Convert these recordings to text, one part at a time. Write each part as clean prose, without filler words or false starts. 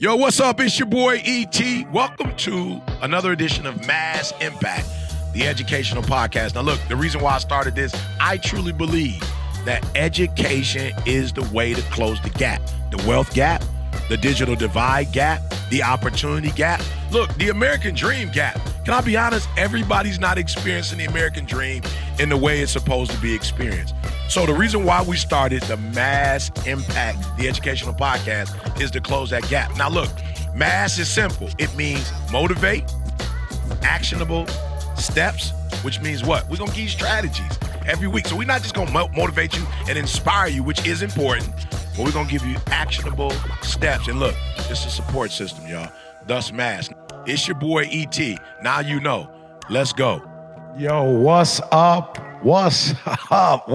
Yo, what's up? It's your boy E.T. Welcome to another edition of Mass Impact, the educational podcast. Now, look, the reason why I started this, I truly believe that education is the way to close the gap, the wealth gap, the digital divide gap, the opportunity gap. Look, the American dream gap. Can I be honest? Everybody's not experiencing the American dream in the way it's supposed to be experienced. So the reason why we started the Mass Impact, the educational podcast, is to close that gap. Now look, mass is simple. It means motivate, actionable steps, which means what? We're going to give you strategies every week. So we're not just going to motivate you and inspire you, which is important, but we're going to give you actionable steps. And look, it's a support system, y'all. Thus Mass. It's your boy E.T. Now you know. Let's go. Yo, what's up? What's up?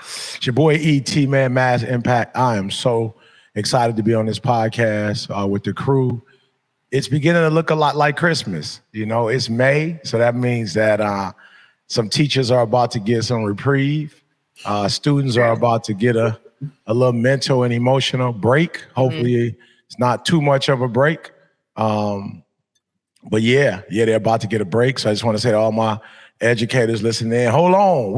It's your boy E.T., man, Mass Impact. I am so excited to be on this podcast with the crew. It's beginning to look a lot like Christmas. You know, it's May, so that means that some teachers are about to get some reprieve. Students are about to get a little mental and emotional break. Hopefully it's not too much of a break. But yeah, they're about to get a break. So I just want to say to all my educators listening in, hold on.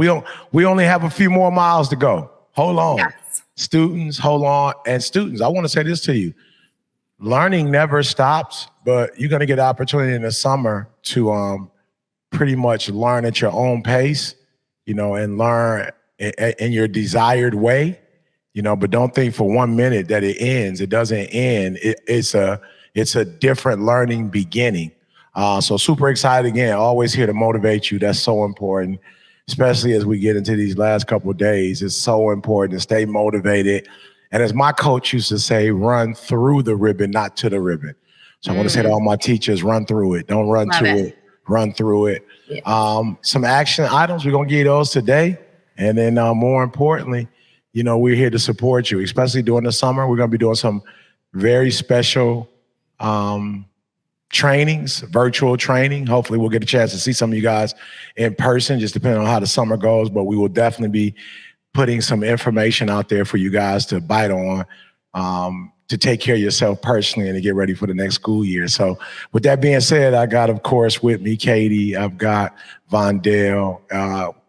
We only have a few more miles to go. Hold on. Yes. Students, hold on. And students, I want to say this to you. Learning never stops, but you're going to get an opportunity in the summer to pretty much learn at your own pace, you know, and learn in your desired way, you know, but don't think for 1 minute that it ends. It doesn't end. It's a different learning beginning. So super excited again, always here to motivate you. That's so important, especially as we get into these last couple of days. It's so important to stay motivated. And as my coach used to say, run through the ribbon, not to the ribbon. So I want to say to all my teachers, run through it. Don't run to it. Run through it. Yeah. Some action items, we're going to give those today. And then more importantly, you know, we're here to support you, especially during the summer. We're going to be doing some very special trainings, virtual training. Hopefully we'll get a chance to see some of you guys in person, just depending on how the summer goes, but we will definitely be putting some information out there for you guys to bite on, to take care of yourself personally and to get ready for the next school year. So with that being said, I got, of course, with me, Katie, I've got Vondell,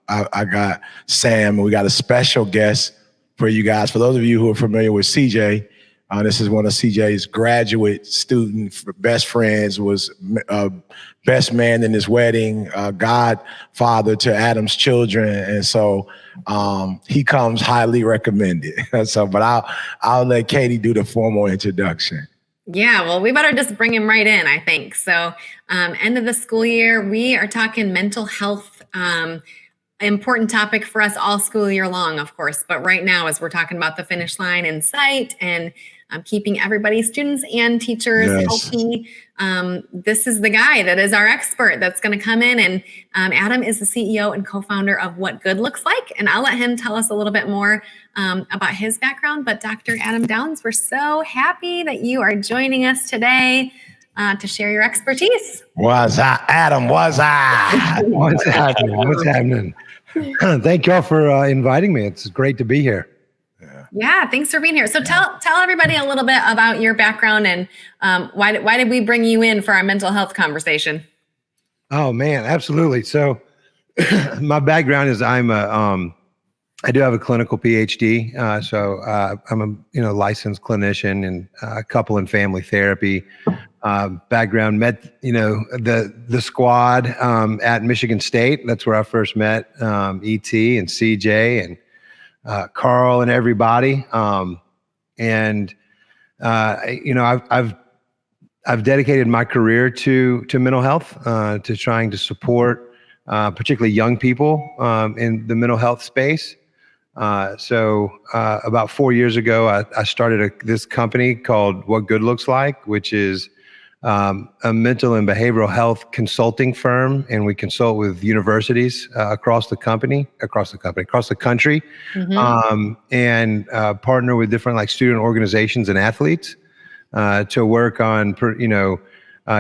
I got Sam, and we got a special guest for you guys. For those of you who are familiar with CJ, this is one of CJ's graduate student best friends, was best man in his wedding, godfather to Adam's children. And so he comes highly recommended. But I'll let Katie do the formal introduction. Yeah, well, we better just bring him right in, I think. So end of the school year, we are talking mental health, important topic for us all school year long, of course. But right now, as we're talking about the finish line in sight and keeping everybody, students and teachers, healthy. This is the guy that is our expert that's going to come in. And Adam is the CEO and co-founder of What Good Looks Like. And I'll let him tell us a little bit more about his background. But Dr. Adam Downs, we're so happy that you are joining us today to share your expertise. What's up, Adam? What's up? What's happening? What's happening? Thank y'all for inviting me. It's great to be here. Yeah, thanks for being here. So tell everybody a little bit about your background and why did we bring you in for our mental health conversation? Oh man, absolutely. So my background is I do have a clinical PhD. So I'm a licensed clinician and couple and family therapy background. Met the squad at Michigan State. That's where I first met E.T. and CJ and Carl and everybody. I've dedicated my career to mental health, to trying to support particularly young people in the mental health space. So about 4 years ago, I started this company called What Good Looks Like, which is a mental and behavioral health consulting firm, and we consult with universities across the country, and partner with different like student organizations and athletes to work on,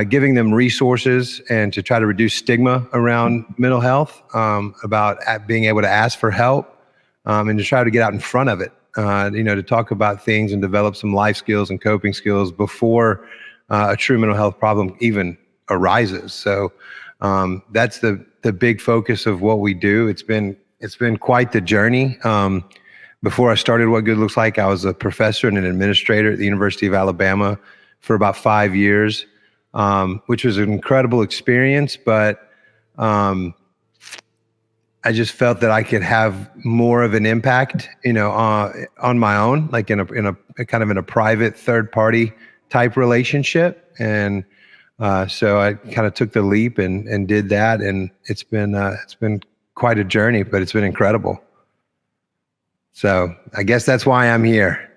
giving them resources and to try to reduce stigma around mental health, about being able to ask for help, and to try to get out in front of it. to talk about things and develop some life skills and coping skills before a true mental health problem even arises. So that's the big focus of what we do. It's been quite the journey. Before I started What Good Looks Like, I was a professor and an administrator at the University of Alabama for about 5 years, which was an incredible experience. But I just felt that I could have more of an impact, on my own, like in a kind of in a private third party type relationship. And so I kind of took the leap and did that. And it's been quite a journey, but it's been incredible. So I guess that's why I'm here.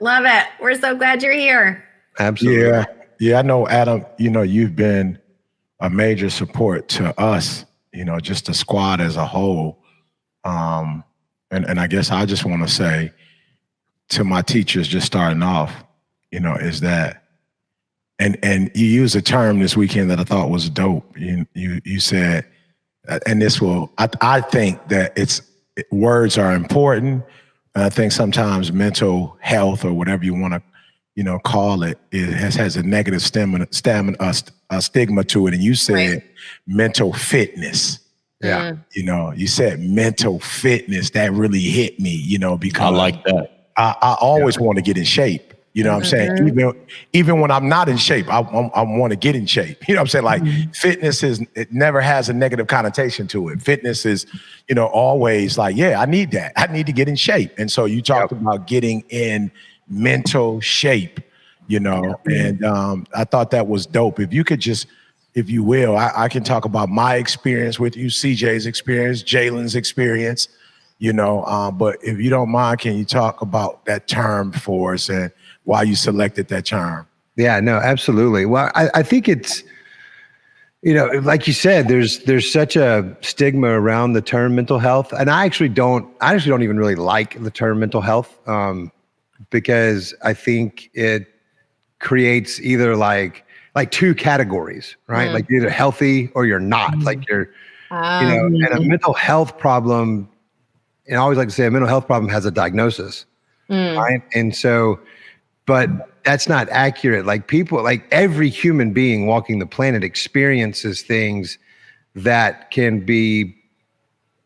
Love it. We're so glad you're here. Absolutely. Yeah. I know, Adam, you've been a major support to us, just the squad as a whole. And I guess I just want to say to my teachers just starting off, is that, and you used a term this weekend that I thought was dope. You said, and I think that words are important. And I think sometimes mental health or whatever you want to, call it, has a negative stigma to it. And you said mental fitness. Yeah. You said mental fitness. That really hit me, because I like that. I always want to get in shape. You know what I'm saying? Even when I'm not in shape, I want to get in shape. You know what I'm saying? Like fitness it never has a negative connotation to it. Fitness is, always like, yeah, I need that. I need to get in shape. And so you talked about getting in mental shape, and I thought that was dope. If you could just, if you will, I can talk about my experience with you, CJ's experience, Jalen's experience, but if you don't mind, can you talk about that term for us and why you selected that term? Yeah, no, absolutely. Well, I think it's, like you said, there's such a stigma around the term mental health. And I actually don't even really like the term mental health, because I think it creates either like two categories, right? Like you're either healthy or you're not. Like you're, and a mental health problem, and I always like to say a mental health problem has a diagnosis, right? And so, but that's not accurate. Like every human being walking the planet experiences things that can be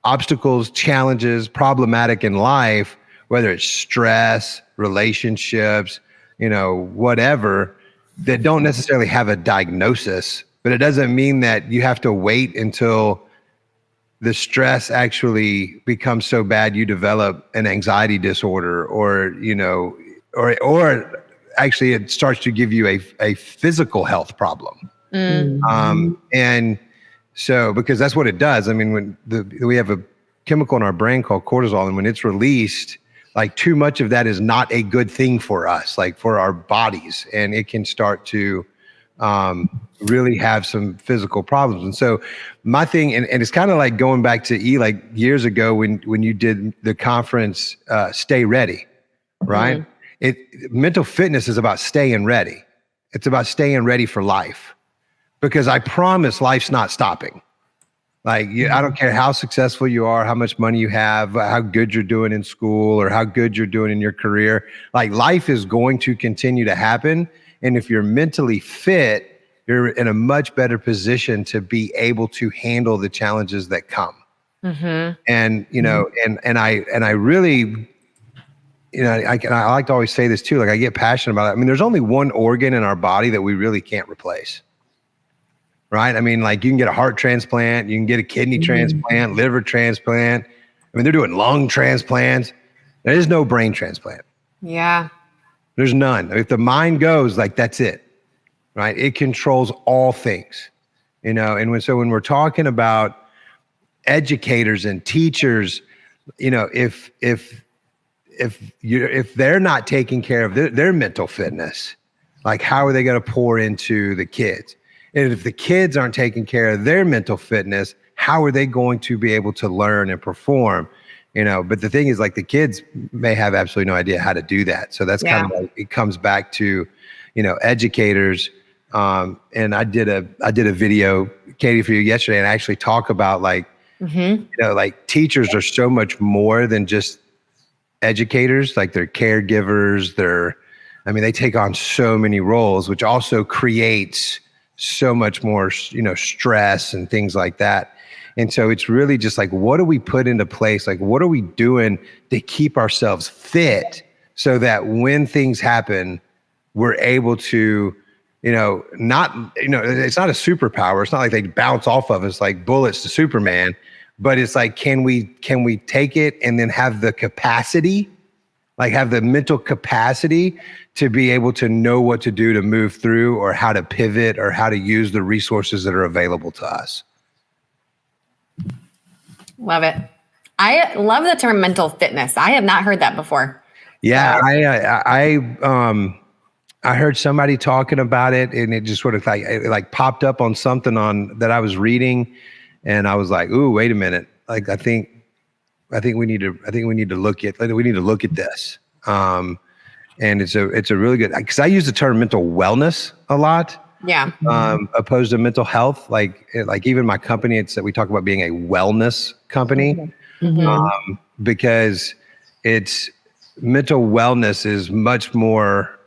obstacles, challenges, problematic in life, whether it's stress, relationships, whatever, that don't necessarily have a diagnosis. But it doesn't mean that you have to wait until the stress actually becomes so bad you develop an anxiety disorder, or actually it starts to give you a physical health problem. And so, because that's what it does. I mean, when we have a chemical in our brain called cortisol, and when it's released, like too much of that is not a good thing for us, like for our bodies, and it can start to really have some physical problems. And so my thing, and it's kind of like going back to like years ago when you did the conference, Stay Ready, right? Mental fitness is about staying ready. It's about staying ready for life, because I promise life's not stopping. Like, I don't care how successful you are, how much money you have, how good you're doing in school, or how good you're doing in your career. Like, life is going to continue to happen. And if you're mentally fit, you're in a much better position to be able to handle the challenges that come. And, and I really, I like to always say this too, like I get passionate about it. I mean, there's only one organ in our body that we really can't replace. Right? I mean, like you can get a heart transplant, you can get a kidney transplant, liver transplant. I mean, they're doing lung transplants. There is no brain transplant. Yeah. There's none. If the mind goes, like that's it, right? It controls all things, and when we're talking about educators and teachers, if they're not taking care of their mental fitness, like how are they going to pour into the kids? And if the kids aren't taking care of their mental fitness, how are they going to be able to learn and perform? But the thing is, like, the kids may have absolutely no idea how to do that. So that's kind of like, it comes back to, educators. And I did a video, Katie, for you yesterday, and I actually talk about like, like teachers are so much more than just educators, like they're caregivers, they take on so many roles, which also creates so much more, stress and things like that. And so it's really just like, what do we put into place? Like, what are we doing to keep ourselves fit so that when things happen, we're able to, it's not a superpower. It's not like they bounce off of us like bullets to Superman, but it's like, can we take it and then have the capacity, like have the mental capacity to be able to know what to do to move through, or how to pivot, or how to use the resources that are available to us. Love it. I love the term mental fitness. I have not heard that before. Yeah, I heard somebody talking about it, and it just sort of like popped up on something that I was reading, and I was like, "Ooh, wait a minute! Like, I think we need to look at this." And it's a really good, because I use the term mental wellness a lot. Yeah. Opposed to mental health, like even my company, it's that we talk about being a wellness company, because it's mental wellness is much more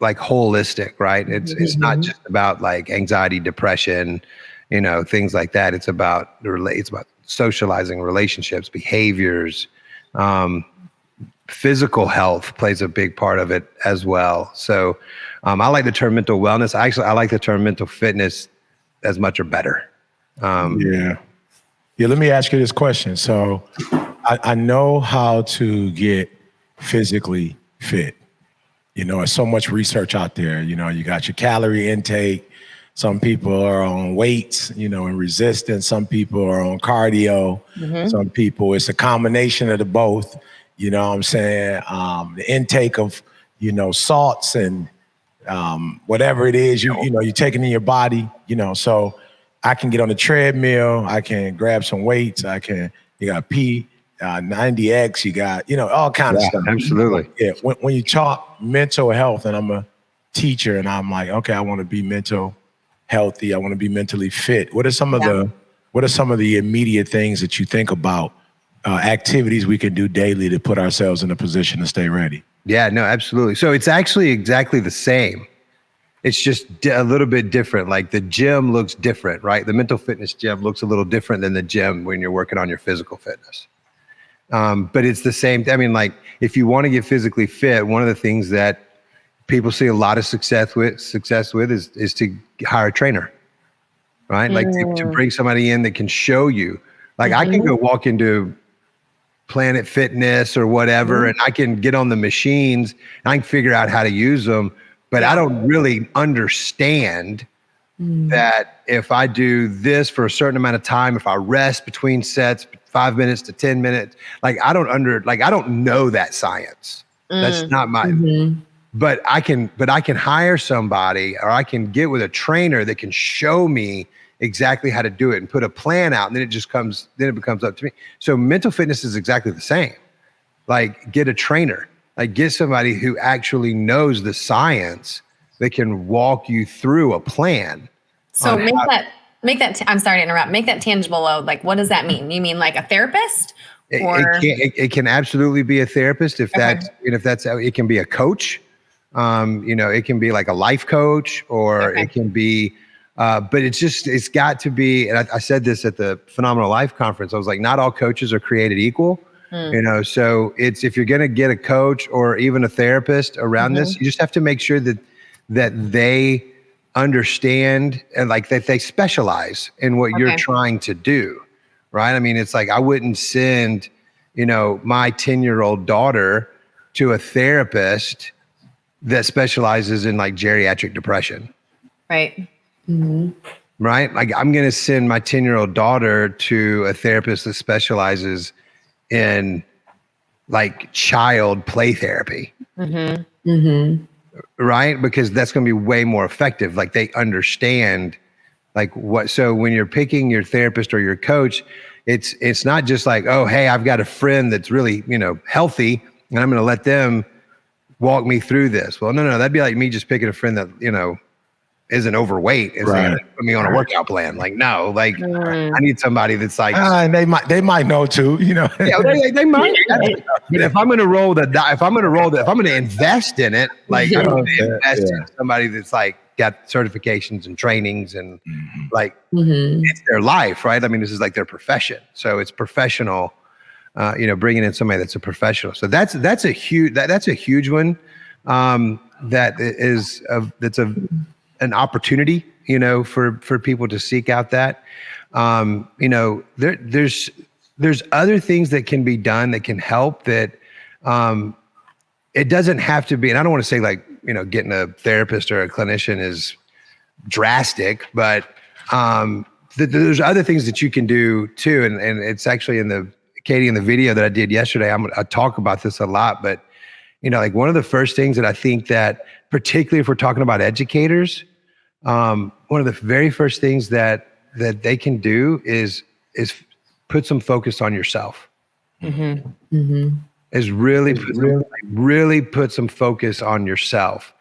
like holistic, right? It's not just about like anxiety, depression, things like that. It's about socializing, relationships, behaviors, physical health plays a big part of it as well. So I like the term mental wellness. I like the term mental fitness as much or better. Yeah. Let me ask you this question. So I know how to get physically fit. There's so much research out there. You got your calorie intake. Some people are on weights, and resistance. Some people are on cardio. Some people, it's a combination of the both. You know what I'm saying? The intake of, salts and whatever it is, you're taking in your body, so I can get on the treadmill. I can grab some weights. You got P90X, you got, all kind of stuff. Absolutely. Yeah. When you talk mental health, and I'm a teacher, and I'm like, okay, I want to be mental healthy. I want to be mentally fit. What are some of the immediate things that you think about, activities we can do daily to put ourselves in a position to stay ready? Yeah, no, absolutely. So it's actually exactly the same. It's just a little bit different. Like the gym looks different, right? The mental fitness gym looks a little different than the gym when you're working on your physical fitness. But it's the same. I mean, like if you want to get physically fit, one of the things that people see a lot of success with is to hire a trainer, right? Like to bring somebody in that can show you. Like I can go walk into Planet Fitness or whatever, and I can get on the machines and I can figure out how to use them. But I don't really understand that if I do this for a certain amount of time, if I rest between sets, 5 minutes to 10 minutes, I don't know that science. That's not my, but I can hire somebody, or I can get with a trainer that can show me exactly how to do it and put a plan out. And then it becomes up to me. So mental fitness is exactly the same. Like get a trainer. Like get somebody who actually knows the science that can walk you through a plan. So I'm sorry to interrupt. Make that tangible. Like, what does that mean? You mean like a therapist? It can absolutely be a therapist if it can be a coach. It can be like a life coach, or it can be, but it's got to be, and I said this at the Phenomenal Life Conference. I was like, not all coaches are created equal. So if you're going to get a coach or even a therapist around this, you just have to make sure that they understand and like that they specialize in what you're trying to do. Right. I mean, it's like, I wouldn't send, my 10-year-old daughter to a therapist that specializes in like geriatric depression. Right. Right. Like I'm going to send my 10-year-old daughter to a therapist that specializes in like child play therapy. Right. Because that's going to be way more effective. Like they understand like so when you're picking your therapist or your coach, it's not just like, oh, hey, I've got a friend that's really, healthy and I'm going to let them walk me through this. Well, no, that'd be like me just picking a friend that, isn't overweight and saying, put me on a workout plan. Like, no, like I need somebody that's like, and they might know too, you know. yeah, they might. But if I'm going to invest in it, like I'm going to invest in somebody that's like got certifications and trainings and like it's their life, right? I mean, this is like their profession, so it's professional. Bringing in somebody that's a professional. So that's a huge one. That's an opportunity, for people to seek out that. There's other things that can be done that can help that. It doesn't have to be, and I don't want to say like, getting a therapist or a clinician is drastic, but there's other things that you can do too. And it's actually in the video that I did yesterday, I talk about this a lot, but like one of the first things that I think that, particularly if we're talking about educators, one of the very first things that they can do is put some focus on yourself. Is really put some focus on yourself.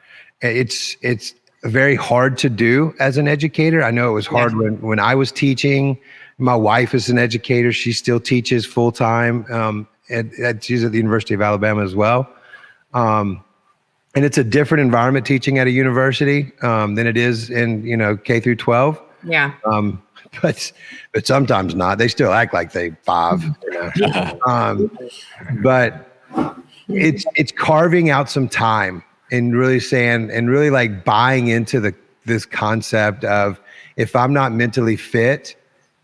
It's very hard to do as an educator. I know it was hard when I was teaching. My wife is an educator. She still teaches full time. She's at the University of Alabama as well. And it's a different environment teaching at a university than it is in K through 12. Yeah. But sometimes not. They still act like they 5. But it's carving out some time and really saying and really like buying into this concept of, if I'm not mentally fit,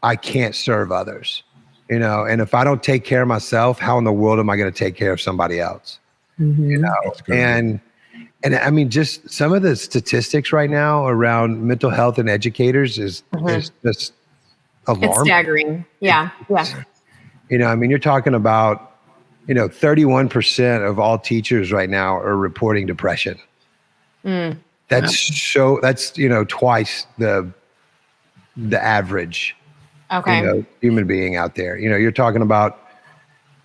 I can't serve others, and if I don't take care of myself, how in the world am I going to take care of somebody else? And I mean, just some of the statistics right now around mental health and educators is just alarming. It's staggering. Yeah. I mean, you're talking about, 31% of all teachers right now are reporting depression. That's twice the average human being out there. You're talking about,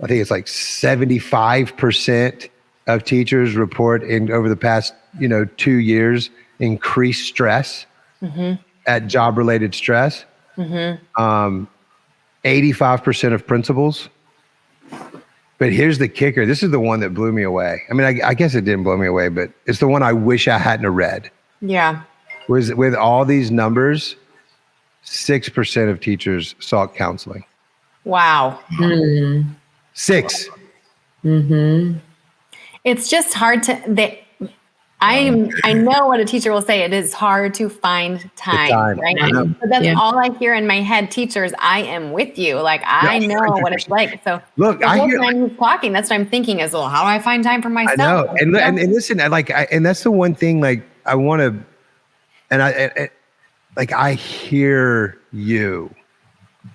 I think it's like 75% of teachers report over the past 2 years increased stress at job-related stress. 85% of principals. But here's the kicker. This is the one that blew me away. I mean, I guess it didn't blow me away, but it's the one I wish I hadn't have read. Yeah. Was with all these numbers, 6% of teachers sought counseling. Wow. 6. It's just hard to. I know what a teacher will say. It is hard to find time. Right? But that's all I hear in my head. Teachers, I am with you. Like I know what it's like. So look, the whole time he's talking, that's what I'm thinking is, well, how do I find time for myself? I know, and listen, and that's the one thing. Like I want to, and I hear you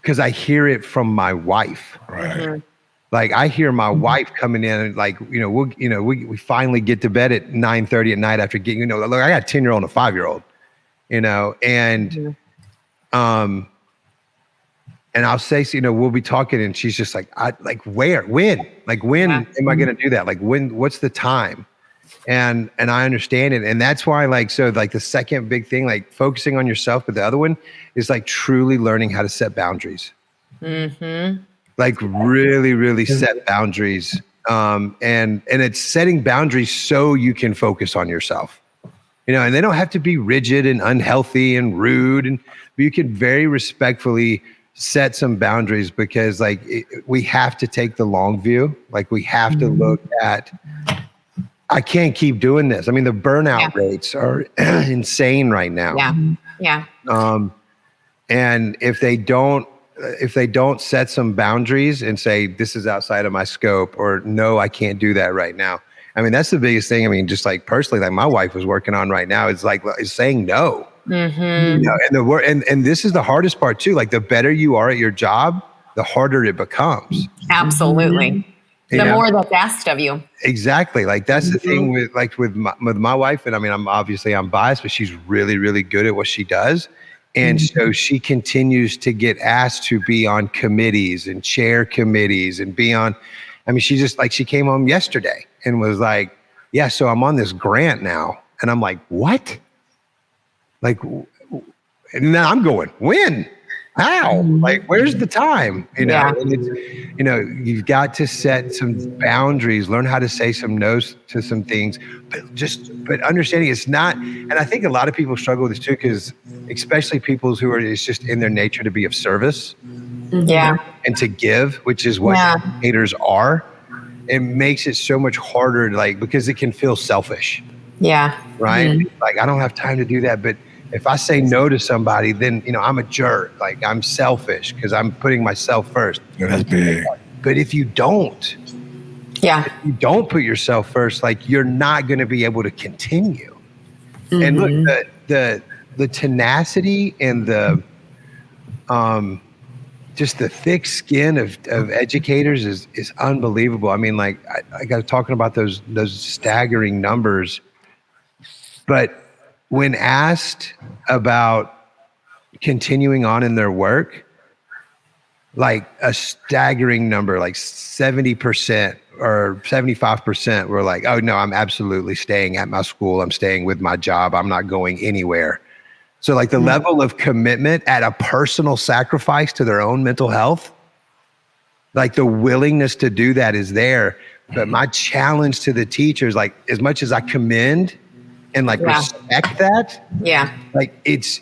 because I hear it from my wife. Right. Like I hear my wife coming in and like, we finally get to bed at 9:30 at night after getting, look, I got a 10-year-old and a 5-year-old, and I'll say, we'll be talking and she's just like, when am I going to do that? Like what's the time? And I understand it. And that's why the second big thing, like focusing on yourself, but the other one is like truly learning how to set boundaries. Like really, really set boundaries. And it's setting boundaries so you can focus on yourself, and they don't have to be rigid and unhealthy and rude, but you can very respectfully set some boundaries because we have to take the long view. Like we have to look at, I can't keep doing this. I mean, the burnout rates are insane right now. Yeah. And if they don't set some boundaries and say, this is outside of my scope, or no, I can't do that right now. I mean, that's the biggest thing. I mean, just like personally, like my wife was working on right now, is saying no. And this is the hardest part too. Like the better you are at your job, the harder it becomes. Absolutely. The more that's asked of you. Exactly. Like that's the thing with my wife. And I mean, I'm biased, but she's really, really good at what she does. And so she continues to get asked to be on committees and chair committees and be on, she came home yesterday and was like, yeah, so I'm on this grant now. And I'm like, what? Like, and now I'm going, when? How? Like, where's the time? You know, and it's, you know, you've got to set some boundaries, learn how to say some no's to some things, but understanding it's not, and I think a lot of people struggle with this too, because especially people who are, it's just in their nature to be of service. Yeah. And to give, which is what educators are. It makes it so much harder, like, because it can feel selfish. Yeah. Right. Like, I don't have time to do that. But if I say no to somebody, then, you know, I'm a jerk. Like, I'm selfish because I'm putting myself first. Yeah, that's big. But if you don't, if you don't put yourself first, like, you're not going to be able to continue. And look, the tenacity and the, just the thick skin of educators is unbelievable. I mean, like, I got talking about those staggering numbers, but when asked about continuing on in their work, like a staggering number, like 70% or 75% were like, oh no, I'm absolutely staying at my school. I'm staying with my job. I'm not going anywhere. So like the level of commitment at a personal sacrifice to their own mental health, like the willingness to do that is there. But my challenge to the teachers, like, as much as I commend and like respect that, like it's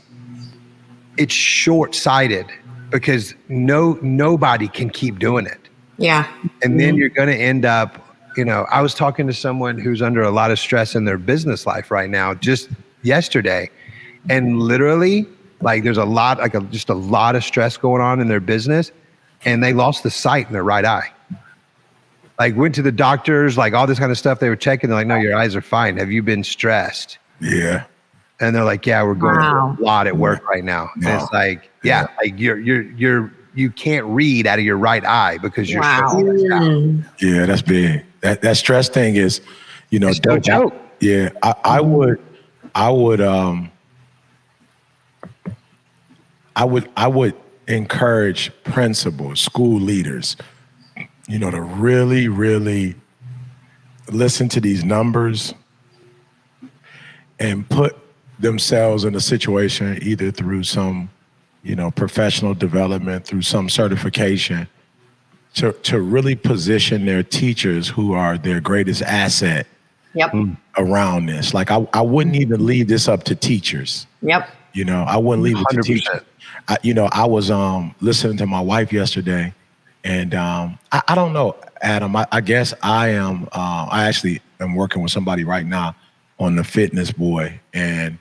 short-sighted because nobody can keep doing it. Yeah. And then you're going to end up, you know, I was talking to someone who's under a lot of stress in their business life right now, just yesterday. And literally, like, there's a lot, like just a lot of stress going on in their business, and they lost the sight in their right eye. Like, went to the doctors, like all this kind of stuff. They were checking. They're like, no, your eyes are fine. Have you been stressed? Yeah. And they're like, yeah, we're going through a lot at work right now. And it's like, like you can't read out of your right eye because you're so stressed out. Yeah, that's big. That stress thing is, you know, it's no joke. Yeah, I would encourage principals, school leaders, you know, to really, really listen to these numbers and put themselves in a situation either through some, you know, professional development, through some certification, to really position their teachers, who are their greatest asset, around this. Like, I wouldn't even leave this up to teachers. You know, I wouldn't leave it to 100%. Teachers. I was listening to my wife yesterday, and I don't know, Adam. I guess I am. I actually am working with somebody right now on the fitness boy, and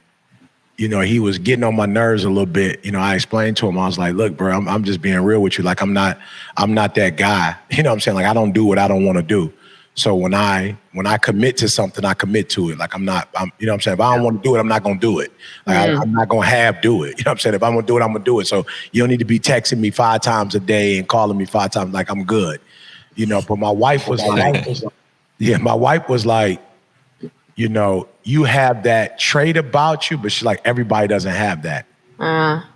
you know, he was getting on my nerves a little bit. You know, I explained to him, I was like, look, bro, I'm just being real with you. Like, I'm not that guy. You know what I'm saying? Like, I don't do what I don't want to do. So when I commit to something, I commit to it. Like, you know what I'm saying? If I don't want to do it, I'm not going to do it. Like, I'm not going to do it. You know what I'm saying? If I'm going to do it, I'm going to do it. So you don't need to be texting me 5 times a day and calling me 5 times. Like, I'm good. You know, but my wife was like, you know, you have that trait about you, but she's like, everybody doesn't have that.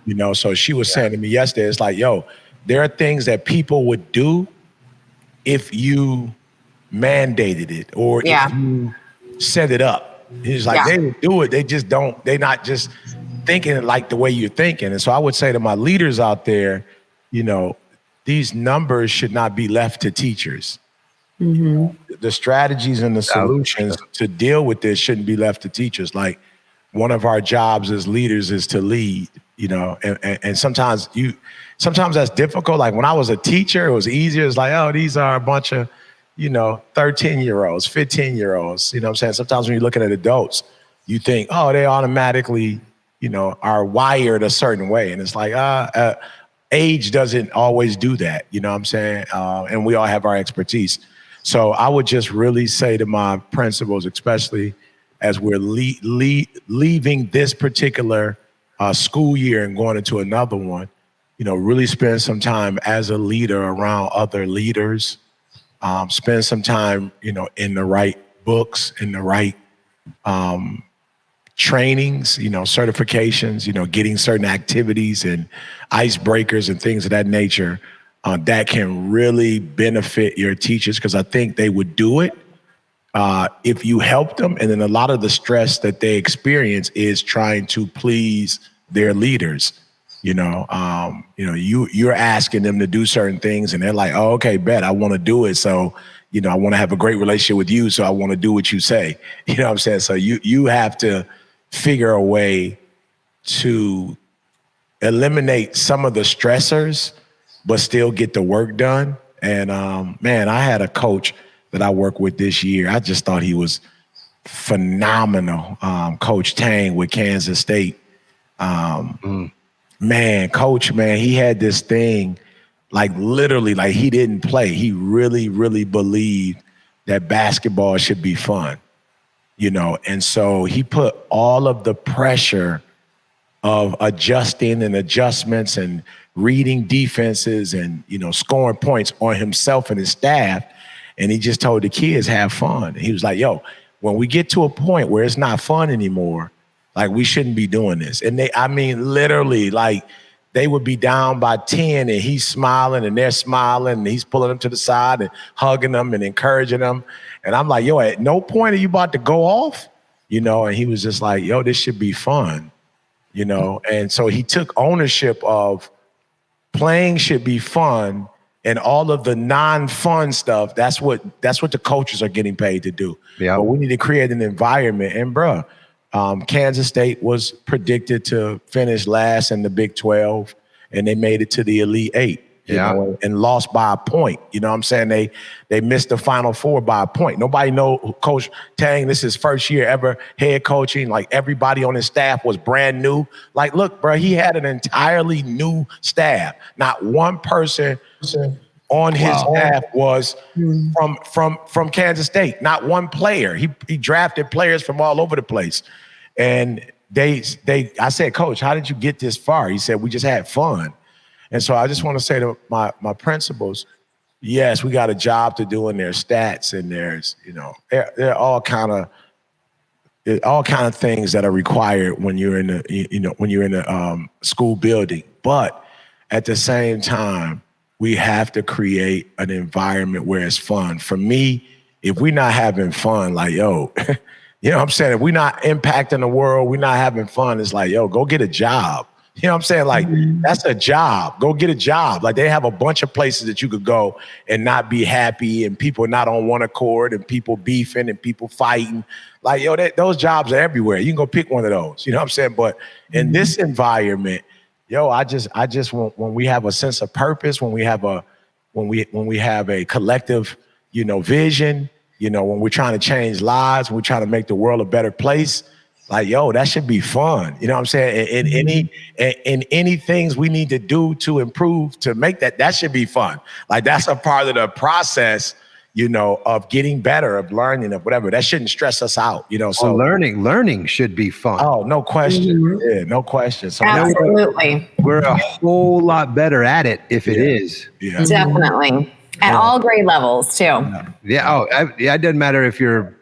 You know, so she was saying to me yesterday, it's like, yo, there are things that people would do if you mandated it or if you set it up. He's like, they would do it. They just don't, they're not just thinking it like the way you're thinking. And so I would say to my leaders out there, you know, these numbers should not be left to teachers. The strategies and the solutions to deal with this shouldn't be left to teachers. Like, one of our jobs as leaders is to lead, you know, and sometimes that's difficult. Like, when I was a teacher, it was easier. It's like, oh, these are a bunch of, you know, 13-year-olds, 15-year-olds. You know what I'm saying? Sometimes when you're looking at adults, you think, oh, they automatically, you know, are wired a certain way. And it's like, age doesn't always do that. You know what I'm saying? And we all have our expertise. So I would just really say to my principals, especially as we're leaving this particular school year and going into another one, you know, really spend some time as a leader around other leaders. Spend some time, you know, in the right books, in the right trainings, you know, certifications, you know, getting certain activities and icebreakers and things of that nature that can really benefit your teachers, because I think they would do it if you help them, and then a lot of the stress that they experience is trying to please their leaders. You're asking them to do certain things, and they're like, "Oh, okay, bet I want to do it." So, I want to have a great relationship with you, so I want to do what you say. You know what I'm saying? So you have to figure a way to eliminate some of the stressors, but still get the work done. And man, I had a coach that I worked with this year. I just thought he was phenomenal. Coach Tang with Kansas State. Man, coach, man, he had this thing, like literally, like he didn't play. He really, really believed that basketball should be fun, and so he put all of the pressure of adjusting and adjustments and reading defenses and, scoring points on himself and his staff. And he just told the kids, have fun. And he was like, yo, when we get to a point where it's not fun anymore, like we shouldn't be doing this. And literally, like they would be down by 10 and he's smiling and they're smiling and he's pulling them to the side and hugging them and encouraging them. And I'm like, yo, at no point are you about to go off, and he was just like, yo, this should be fun, And so he took ownership of playing should be fun. And all of the non-fun stuff, that's what the coaches are getting paid to do. Yeah. But we need to create an environment. And Kansas State was predicted to finish last in the Big 12, and they made it to the Elite Eight. And lost by a point. You know what I'm saying? They missed the Final Four by a point. Nobody know Coach Tang, this is his first year ever head coaching. Like everybody on his staff was brand new. Like, look, bro, he had an entirely new staff. Not one person on his staff was from Kansas State. Not one player. He drafted players from all over the place. And I said, Coach, how did you get this far? He said, we just had fun. And so I just want to say to my principals, yes, we got a job to do in their stats, and there's, there are all kind of things that are required when you're in the school building. But at the same time, we have to create an environment where it's fun. For me, if we're not having fun, like, yo, you know what I'm saying? If we're not impacting the world, we're not having fun, it's like, yo, go get a job. You know what I'm saying? Like, that's a job. Go get a job. Like, they have a bunch of places that you could go and not be happy, and people not on one accord, and people beefing and people fighting. Like, yo, those jobs are everywhere. You can go pick one of those. You know what I'm saying? But in this environment, yo, I just want, when we have a sense of purpose, when we have a collective, vision, when we're trying to change lives, when we're trying to make the world a better place. Like, yo, that should be fun. You know what I'm saying? In any things we need to do to improve, to make that should be fun. Like, that's a part of the process, of getting better, of learning, of whatever. That shouldn't stress us out, So learning should be fun. Oh, no question. Yeah, no question. So absolutely. We're a whole lot better at it if it is. Yeah. Definitely. At all grade levels too. Yeah. It doesn't matter if you're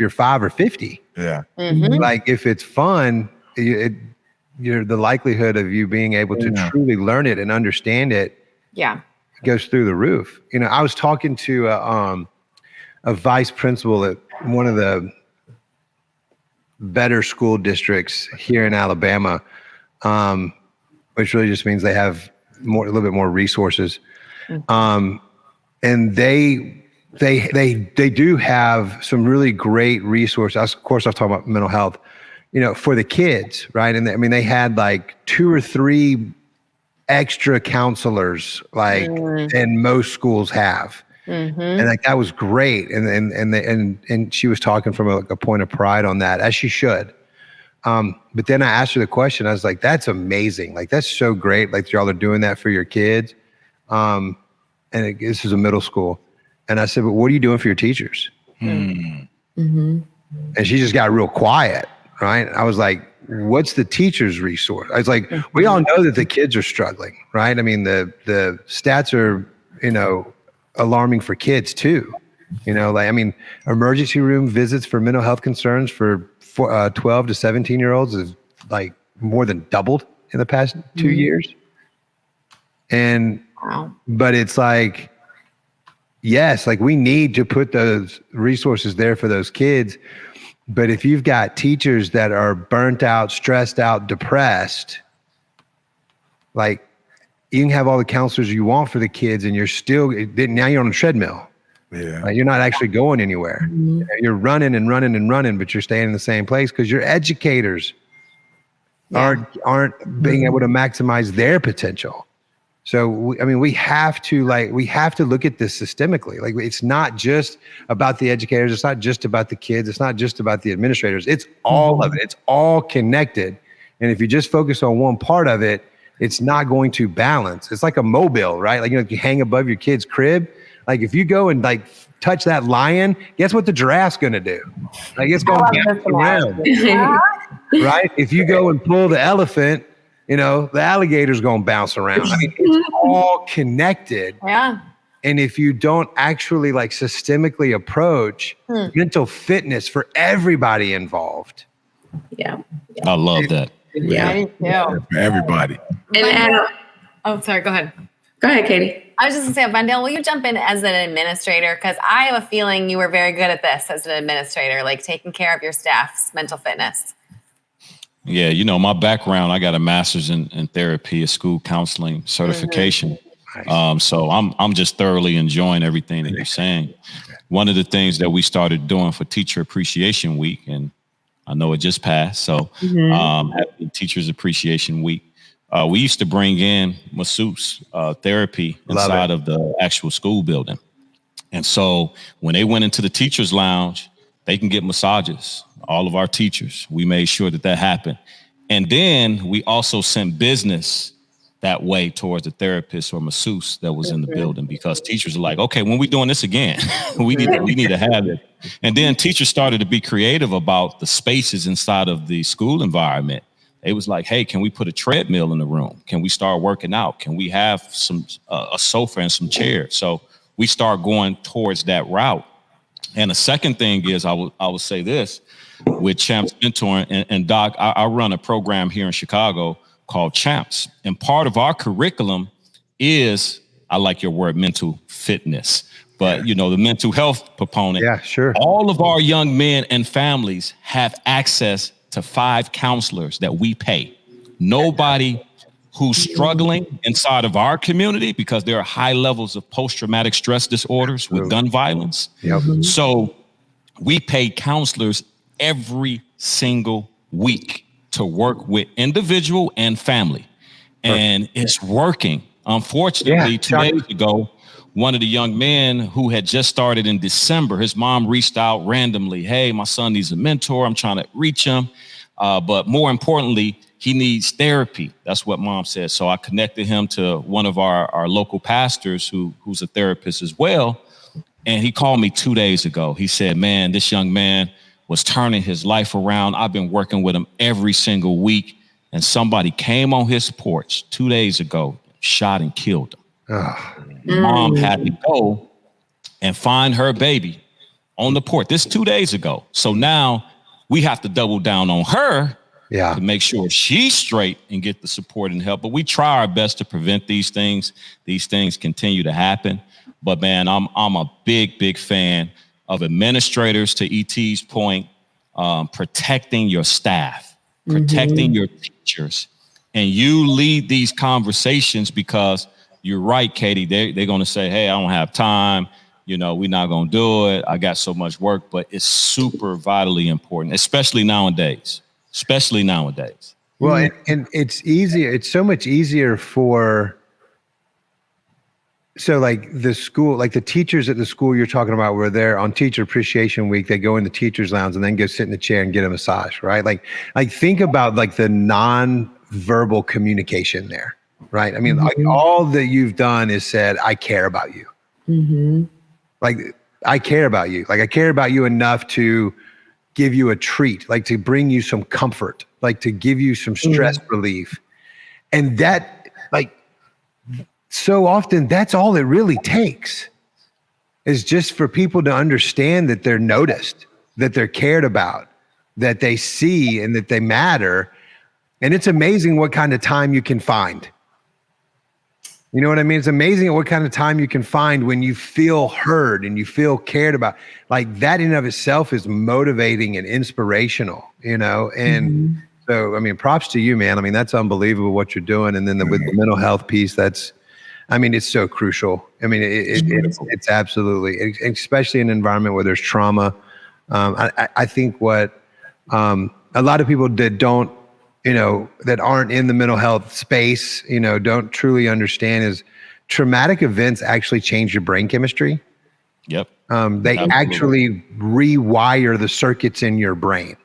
5 or 50. Yeah. Mm-hmm. Like, if it's fun, you're the likelihood of you being able to truly learn it and understand it. Yeah. Goes through the roof. I was talking to a vice principal at one of the better school districts here in Alabama, which really just means they have a little bit more resources. And they do have some really great resources. Of course, I've talked about mental health, for the kids, right? And they had like 2 or 3 extra counselors, like, and most schools have. And like, that was great. And she was talking from a point of pride on that, as she should. But then I asked her the question. I was like, that's amazing. Like, that's so great. Like, y'all are doing that for your kids. This is a middle school. And I said, but what are you doing for your teachers? And she just got real quiet, right? I was like, what's the teacher's resource? I was like, we all know that the kids are struggling, right? The stats are, alarming for kids too. Emergency room visits for mental health concerns for 12 to 17-year-olds is like more than doubled in the past 2 years. And, but it's like, yes, like we need to put those resources there for those kids. But if you've got teachers that are burnt out, stressed out, depressed, like you can have all the counselors you want for the kids and now you're on a treadmill. Yeah. You're not actually going anywhere. You're running and running and running, but you're staying in the same place because your educators aren't being able to maximize their potential. So we have to look at this systemically. Like it's not just about the educators, it's not just about the kids, it's not just about the administrators. It's all of it. It's all connected. And if you just focus on one part of it, it's not going to balance. It's like a mobile, right? Like if you hang above your kid's crib, like if you go and like touch that lion, guess what the giraffe's gonna do? Like it's gonna bounce around. Right? If you go and pull the elephant, the alligator's gonna bounce around. I mean, it's all connected. Yeah. And if you don't actually like systemically approach mental fitness for everybody involved. Yeah. I love that. Yeah. For everybody. And sorry, go ahead. Go ahead, Katie. I was just gonna say, Vandale, will you jump in as an administrator? Because I have a feeling you were very good at this as an administrator, like taking care of your staff's mental fitness. Yeah, my background, I got a master's in therapy, a school counseling certification. So I'm just thoroughly enjoying everything that you're saying. One of the things that we started doing for Teacher Appreciation Week, and I know it just passed, so happy Teachers Appreciation Week. We used to bring in masseuse therapy inside of the actual school building. And so when they went into the teacher's lounge, they can get massages. All of our teachers, we made sure that happened. And then we also sent business that way towards the therapist or masseuse that was in the building, because teachers are like, okay, when we doing this again, we need to have it. And then teachers started to be creative about the spaces inside of the school environment. It was like, hey, can we put a treadmill in the room? Can we start working out? Can we have some a sofa and some chairs? So we start going towards that route. And the second thing is, I would say this with Champs Mentoring, and Doc, I run a program here in Chicago called Champs. And part of our curriculum is, I like your word, mental fitness, but the mental health proponent. Yeah, sure. All of our young men and families have access to 5 counselors that we pay. Nobody who's struggling inside of our community, because there are high levels of post-traumatic stress disorders with gun violence. Yep. So we pay counselors every single week to work with individual and family. And it's working. Unfortunately, 2 days ago, one of the young men who had just started in December, his mom reached out randomly. Hey, my son needs a mentor. I'm trying to reach him. But more importantly, he needs therapy. That's what mom said. So I connected him to one of our local pastors who's a therapist as well. And he called me 2 days ago. He said, man, this young man was turning his life around. I've been working with him every single week. And somebody came on his porch 2 days ago, shot and killed him. Mom had to go and find her baby on the porch. This 2 days ago. So now we have to double down on her to make sure she's straight and get the support and help. But we try our best to prevent these things. These things continue to happen. But man, I'm a big fan of administrators, to ET's point, protecting your staff, protecting your teachers. And you lead these conversations, because you're right, Katie, they're going to say, hey, I don't have time. We're not going to do it. I got so much work. But it's super vitally important, especially nowadays. Well, and it's easier. It's so much easier so like the school, like the teachers at the school you're talking about, were there on Teacher Appreciation Week. They go in the teacher's lounge and then go sit in the chair and get a massage, right? Like think about like the non-verbal communication there, right? I mean, like all that you've done is said, I care about you. Like I care about you. Like I care about you enough to give you a treat, like to bring you some comfort, like to give you some stress relief. And that, like, so often that's all it really takes, is just for people to understand that they're noticed, that they're cared about, that they see and that they matter. And it's amazing what kind of time you can find. You know what I mean? It's amazing at what kind of time you can find when you feel heard and you feel cared about. Like that in and of itself is motivating and inspirational, you know? And so, I mean, props to you, man. I mean, that's unbelievable what you're doing. And then with the mental health piece, it's so crucial. I mean, it's absolutely, especially in an environment where there's trauma. I think what a lot of people that don't, that aren't in the mental health space, don't truly understand is traumatic events actually change your brain chemistry. Yep. They Absolutely. actually rewire the circuits in your brain.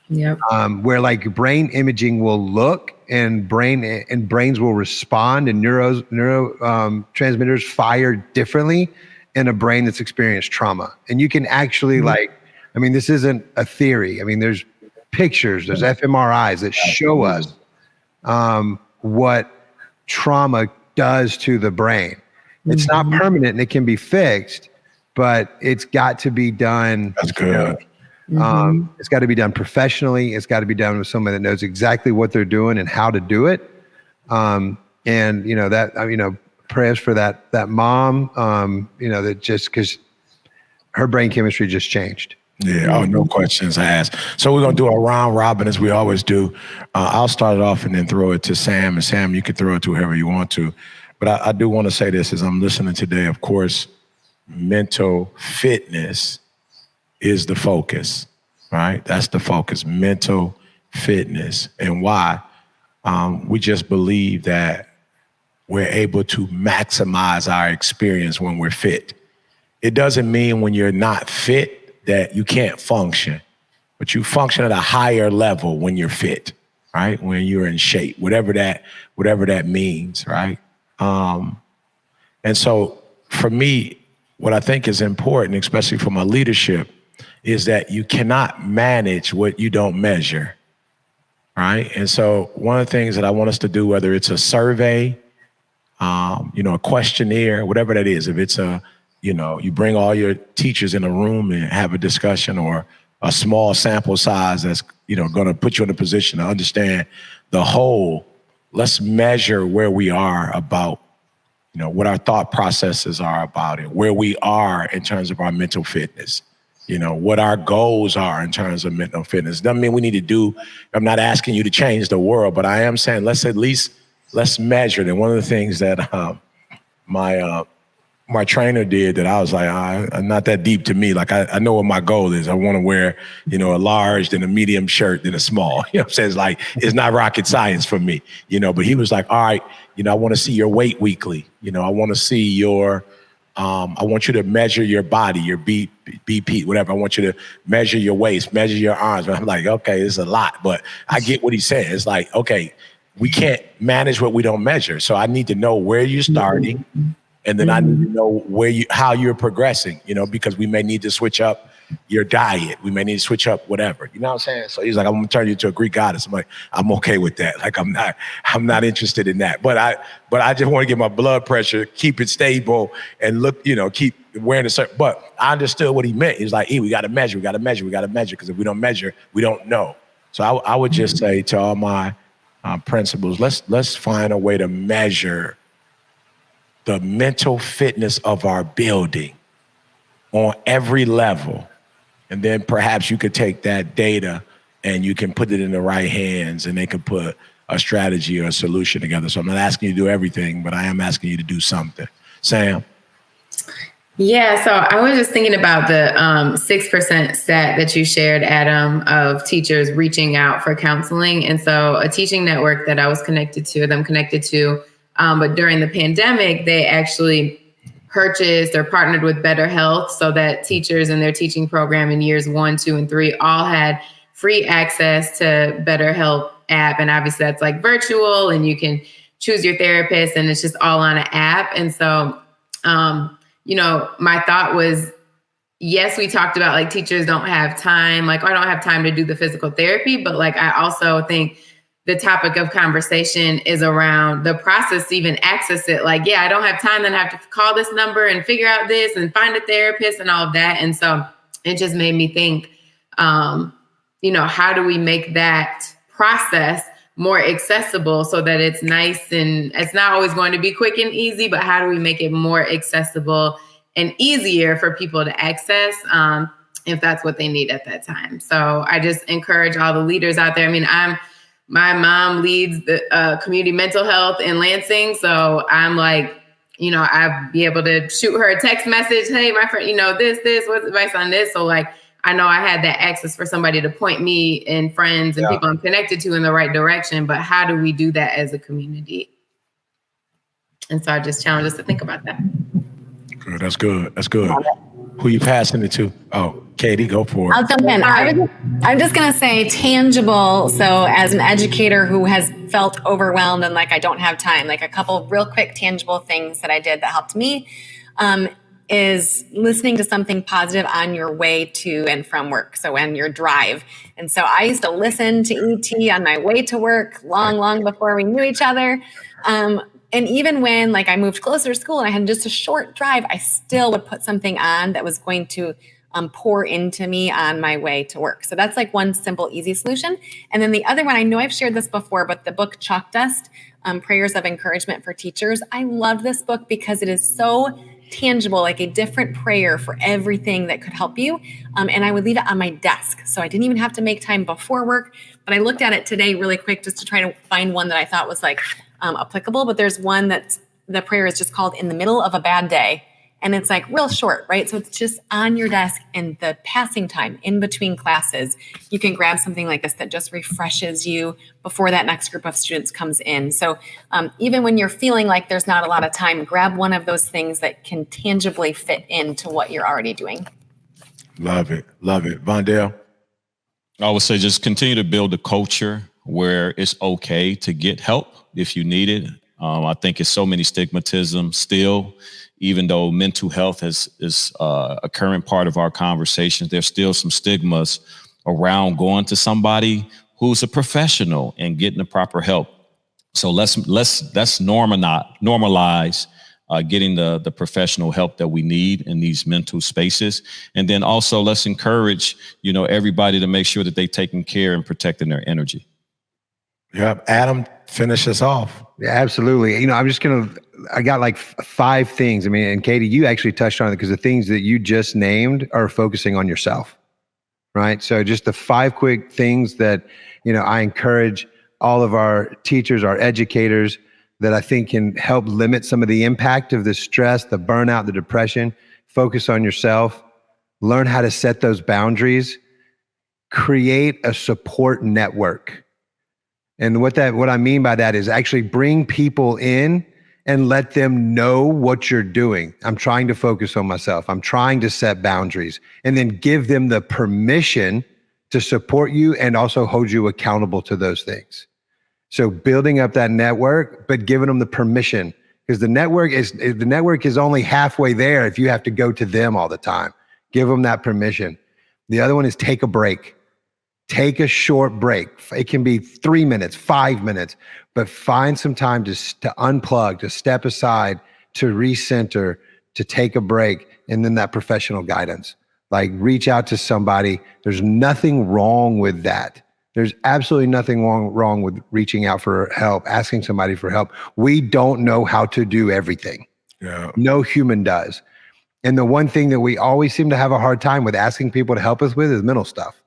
Yep. Where like brain imaging will look and brains will respond and neurotransmitters fire differently in a brain that's experienced trauma. And you can actually this isn't a theory. I mean, there's pictures, there's fMRIs that show us what trauma does to the brain. It's not permanent and it can be fixed, but it's got to be done. That's good. It's got to be done professionally. It's got to be done with someone that knows exactly what they're doing and how to do it. Prayers for that mom, that just because her brain chemistry just changed. Yeah, no questions asked. So we're going to do a round robin as we always do. I'll start it off and then throw it to Sam. And Sam, you can throw it to whoever you want to. But I do want to say this as I'm listening today. Of course, mental fitness is the focus, right? That's the focus, mental fitness. And why? We just believe that we're able to maximize our experience when we're fit. It doesn't mean when you're not fit that you can't function, but you function at a higher level when you're fit, right? When you're in shape, whatever that means, right? And so for me, what I think is important, especially for my leadership, is that you cannot manage what you don't measure, right? And so one of the things that I want us to do, whether it's a survey, a questionnaire, whatever that is, if it's you bring all your teachers in a room and have a discussion, or a small sample size that's, going to put you in a position to understand the whole. Let's measure where we are about, what our thought processes are about it, where we are in terms of our mental fitness, what our goals are in terms of mental fitness. Doesn't mean we need to do, I'm not asking you to change the world, but I am saying let's measure it. And one of the things that my trainer did that I was like, I'm not that deep to me. Like I know what my goal is. I want to wear, a large, then a medium shirt, then a small. You know what I'm saying? It's like, it's not rocket science for me, but he was like, all right, I want to see your weight weekly. I want to see your, I want you to measure your body, your BP, whatever. I want you to measure your waist, measure your arms. And I'm like, okay, this is a lot, but I get what he's saying. It's like, okay, we can't manage what we don't measure. So I need to know where you're starting. And then I need to know how you're progressing, because we may need to switch up your diet. We may need to switch up whatever. You know what I'm saying? So he's like, I'm gonna turn you into a Greek goddess. I'm like, I'm okay with that. Like, I'm not interested in that. But I just want to get my blood pressure, keep it stable, and look, keep wearing a certain. But I understood what he meant. He's like, we got to measure, because if we don't measure, we don't know. So I would just say to all my principals, let's find a way to measure the mental fitness of our building on every level. And then perhaps you could take that data and you can put it in the right hands, and they can put a strategy or a solution together. So I'm not asking you to do everything, but I am asking you to do something. Sam? Yeah, so I was just thinking about the 6% stat that you shared, Adam, of teachers reaching out for counseling. And so a teaching network that I was connected to, but during the pandemic, they actually purchased or partnered with Better Health so that teachers in their teaching program in years 1, 2, and 3 all had free access to Better Health app. And obviously that's like virtual, and you can choose your therapist, and it's just all on an app. And so, my thought was, yes, we talked about like teachers don't have time. Like, I don't have time to do the physical therapy, but like, I also think the topic of conversation is around the process to even access it. Like, yeah, I don't have time, then I have to call this number and figure out this and find a therapist and all of that. And so it just made me think, how do we make that process more accessible so that it's nice, and it's not always going to be quick and easy, but how do we make it more accessible and easier for people to access if that's what they need at that time. So I just encourage all the leaders out there. I mean, my mom leads the community mental health in Lansing. So I'm like, I'd be able to shoot her a text message. Hey, my friend, this, what's advice on this? So like, I know I had that access for somebody to point me and friends and people I'm connected to in the right direction. But how do we do that as a community? And so I just challenge us to think about that. Good. That's good. That's good. Who you passing it to? Oh, Katie, go for it. I'll jump in. I'm just going to say tangible. So as an educator who has felt overwhelmed and like I don't have time, like a couple real quick tangible things that I did that helped me is listening to something positive on your way to and from work. So when your drive. And so I used to listen to ET on my way to work long before we knew each other. And even when like I moved closer to school and I had just a short drive, I still would put something on that was going to pour into me on my way to work. So that's like one simple, easy solution. And then the other one, I know I've shared this before, but the book Chalk Dust, Prayers of Encouragement for Teachers. I love this book because it is so tangible, like a different prayer for everything that could help you. And I would leave it on my desk. So I didn't even have to make time before work, but I looked at it today really quick just to try to find one that I thought was like applicable. But there's one that's the prayer is just called In the Middle of a Bad Day. And it's like real short, right? So it's just on your desk in the passing time in between classes. You can grab something like this that just refreshes you before that next group of students comes in. So even when you're feeling like there's not a lot of time, grab one of those things that can tangibly fit into what you're already doing. Love it. Love it. Vondale? I would say just continue to build a culture where it's okay to get help if you need it. I think it's so many stigmatism still. Even though mental health is a current part of our conversations, there's still some stigmas around going to somebody who's a professional and getting the proper help. So let's normalize getting the professional help that we need in these mental spaces. And then also let's encourage, everybody to make sure that they're taking care and protecting their energy. Yep. Adam, finish us off. Yeah, absolutely. I got like 5 things. I mean, and Katie, you actually touched on it because the things that you just named are focusing on yourself, right? So just the 5 quick things that, I encourage all of our teachers, our educators, that I think can help limit some of the impact of the stress, the burnout, the depression. Focus on yourself, learn how to set those boundaries, create a support network. And what I mean by that is actually bring people in and let them know what you're doing. I'm trying to focus on myself. I'm trying to set boundaries, and then give them the permission to support you and also hold you accountable to those things. So building up that network, but giving them the permission, because the network is only halfway there if you have to go to them all the time. Give them that permission. The other one is take a break. Take a short break. It can be 3 minutes, 5 minutes, but find some time to unplug, to step aside, to recenter, to take a break, and then that professional guidance. Like reach out to somebody. There's nothing wrong with that. There's absolutely nothing wrong with reaching out for help, asking somebody for help. We don't know how to do everything. Yeah. No human does. And the one thing that we always seem to have a hard time with asking people to help us with is mental stuff.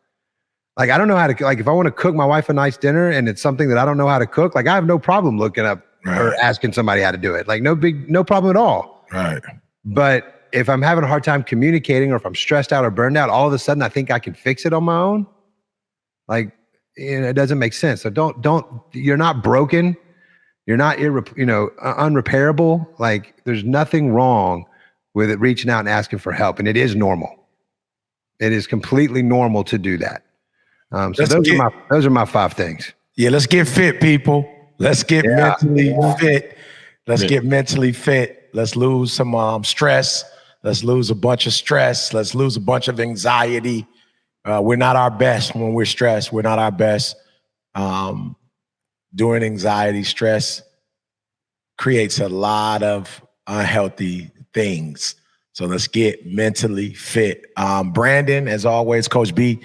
Like, I don't know how to, like, if I want to cook my wife a nice dinner and it's something that I don't know how to cook, like I have no problem looking up or asking somebody how to do it. Like no problem at all. Right. But if I'm having a hard time communicating, or if I'm stressed out or burned out, all of a sudden I think I can fix it on my own. Like, it doesn't make sense. So you're not broken. You're not, unrepairable. Like there's nothing wrong with it reaching out and asking for help. And it is normal. It is completely normal to do that. So those are my 5 things. Yeah, let's get fit, people. Let's get mentally fit. Let's get mentally fit. Let's lose some stress. Let's lose a bunch of stress. Let's lose a bunch of anxiety. We're not our best when we're stressed. We're not our best. During anxiety, stress creates a lot of unhealthy things. So let's get mentally fit. Brandon, as always, Coach B,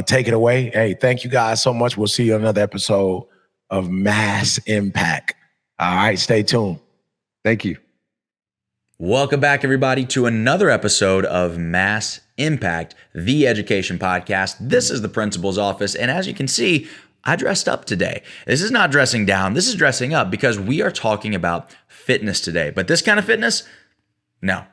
take it away. Hey, thank you guys so much. We'll see you on another episode of mass impact. All right, stay tuned. Thank you. Welcome back, everybody, to another episode of Mass Impact, the education podcast. This is the principal's office, and as you can see, I dressed up today. This is not dressing down. This is dressing up because we are talking about fitness today. But this kind of fitness? No,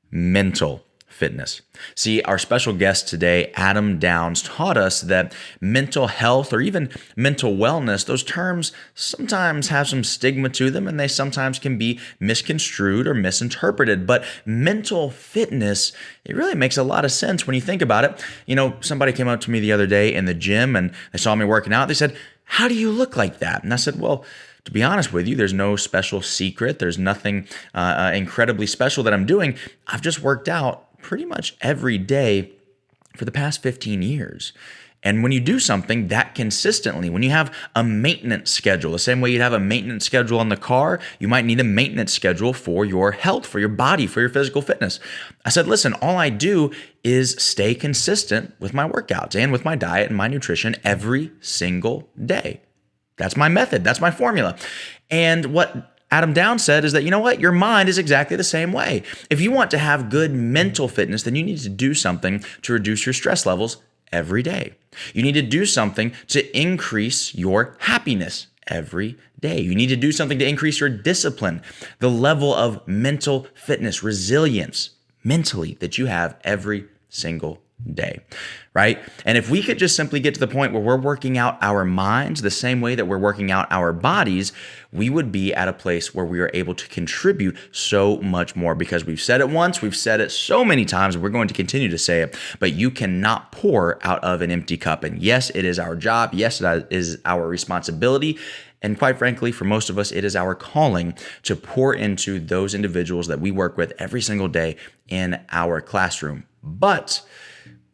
mental fitness. See, our special guest today, Adam Downs, taught us that mental health or even mental wellness, those terms sometimes have some stigma to them and they sometimes can be misconstrued or misinterpreted. But mental fitness, it really makes a lot of sense when you think about it. You know, somebody came up to me the other day in the gym and they saw me working out. They said, "How do you look like that?" And I said, "Well, to be honest with you, there's no special secret. There's nothing incredibly special that I'm doing. I've just worked out pretty much every day for the past 15 years. And when you do something that consistently, when you have a maintenance schedule, the same way you'd have a maintenance schedule on the car, you might need a maintenance schedule for your health, for your body, for your physical fitness." I said, "Listen, all I do is stay consistent with my workouts and with my diet and my nutrition every single day. That's my method. That's my formula." And what Adam Downs said is that, you know what? Your mind is exactly the same way. If you want to have good mental fitness, then you need to do something to reduce your stress levels every day. You need to do something to increase your happiness every day. You need to do something to increase your discipline, the level of mental fitness, resilience mentally that you have every single day, right? And if we could just simply get to the point where we're working out our minds the same way that we're working out our bodies, we would be at a place where we are able to contribute so much more, because we've said it once, we've said it so many times, and we're going to continue to say it, but you cannot pour out of an empty cup. And yes, it is our job. Yes, it is our responsibility. And quite frankly, for most of us, it is our calling to pour into those individuals that we work with every single day in our classroom. But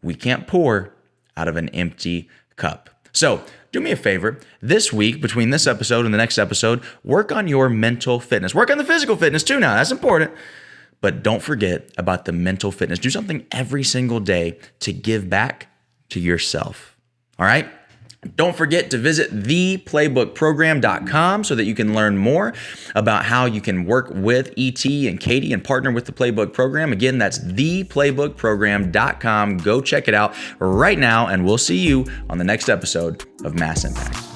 we can't pour out of an empty cup. So do me a favor, this week, between this episode and the next episode, work on your mental fitness. Work on the physical fitness too now, that's important. But don't forget about the mental fitness. Do something every single day to give back to yourself, all right? Don't forget to visit theplaybookprogram.com so that you can learn more about how you can work with ET and Katie and partner with the Playbook Program. Again, that's theplaybookprogram.com. Go check it out right now, and we'll see you on the next episode of Mass Impact.